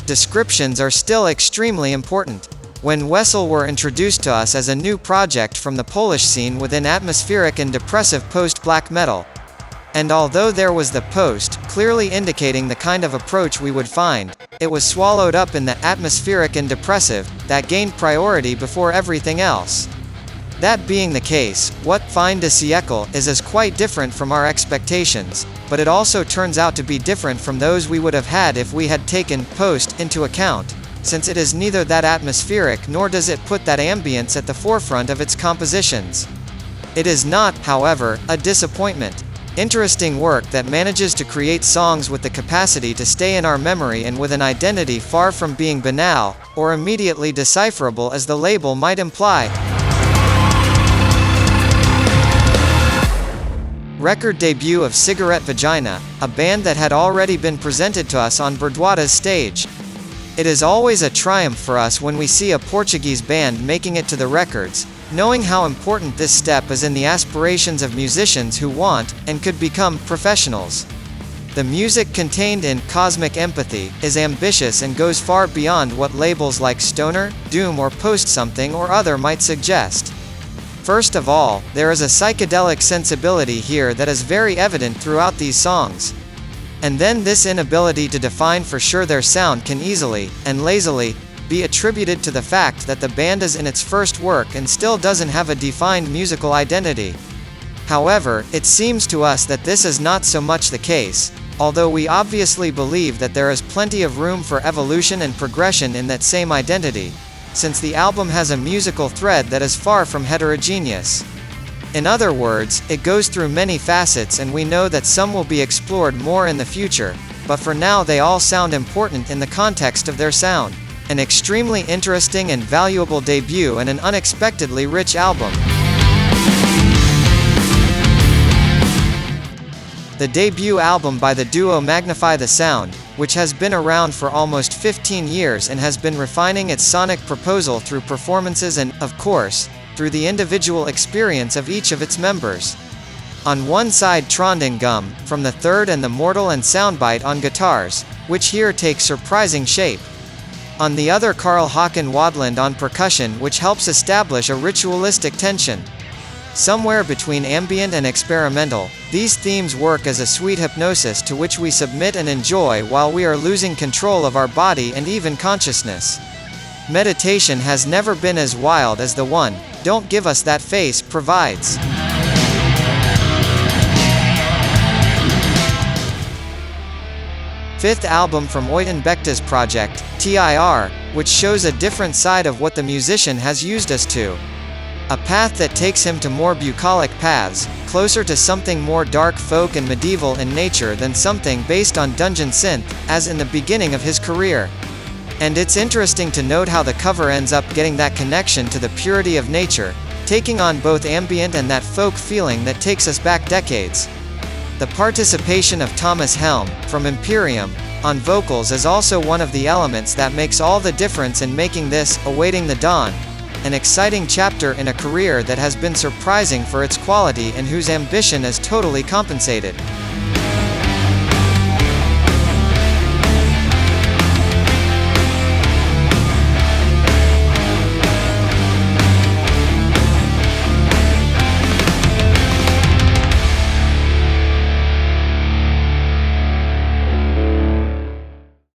descriptions are still extremely important. When Wesele were introduced to us as a new project from the Polish scene within atmospheric and depressive post-black metal. And although there was the post, clearly indicating the kind of approach we would find, it was swallowed up in the atmospheric and depressive, that gained priority before everything else. That being the case, what Fin de Siècle is quite different from our expectations, but it also turns out to be different from those we would have had if we had taken post into account, since it is neither that atmospheric nor does it put that ambience at the forefront of its compositions. It is not, however, a disappointment. Interesting work that manages to create songs with the capacity to stay in our memory and with an identity far from being banal, or immediately decipherable as the label might imply. Record debut of Cigarette Vagina, a band that had already been presented to us on Verdoada's stage. It is always a triumph for us when we see a Portuguese band making it to the records, knowing how important this step is in the aspirations of musicians who want, and could become, professionals. The music contained in Cosmic Empathy is ambitious and goes far beyond what labels like stoner, doom or post-something or other might suggest. First of all, there is a psychedelic sensibility here that is very evident throughout these songs. And then this inability to define for sure their sound can easily, and lazily, be attributed to the fact that the band is in its first work and still doesn't have a defined musical identity. However, it seems to us that this is not so much the case, although we obviously believe that there is plenty of room for evolution and progression in that same identity, since the album has a musical thread that is far from heterogeneous. In other words, it goes through many facets and we know that some will be explored more in the future, but for now they all sound important in the context of their sound. An extremely interesting and valuable debut and an unexpectedly rich album. The debut album by the duo Magnify the Sound, which has been around for almost 15 years and has been refining its sonic proposal through performances and, of course, through the individual experience of each of its members. On one side Trondheim Gum, from the Third and the Mortal and Soundbite on guitars, which here take surprising shape. On the other Carl Håkan Wadland on percussion, which helps establish a ritualistic tension. Somewhere between ambient and experimental, these themes work as a sweet hypnosis to which we submit and enjoy while we are losing control of our body and even consciousness. Meditation has never been as wild as the one, Don't Give Us That Face, provides. Fifth album from Oytan Bekta's project, TIR, which shows a different side of what the musician has used us to. A path that takes him to more bucolic paths, closer to something more dark folk and medieval in nature than something based on dungeon synth, as in the beginning of his career. And it's interesting to note how the cover ends up getting that connection to the purity of nature, taking on both ambient and that folk feeling that takes us back decades. The participation of Thomas Helm, from Imperium, on vocals is also one of the elements that makes all the difference in making this, Awaiting the Dawn, an exciting chapter in a career that has been surprising for its quality and whose ambition is totally compensated.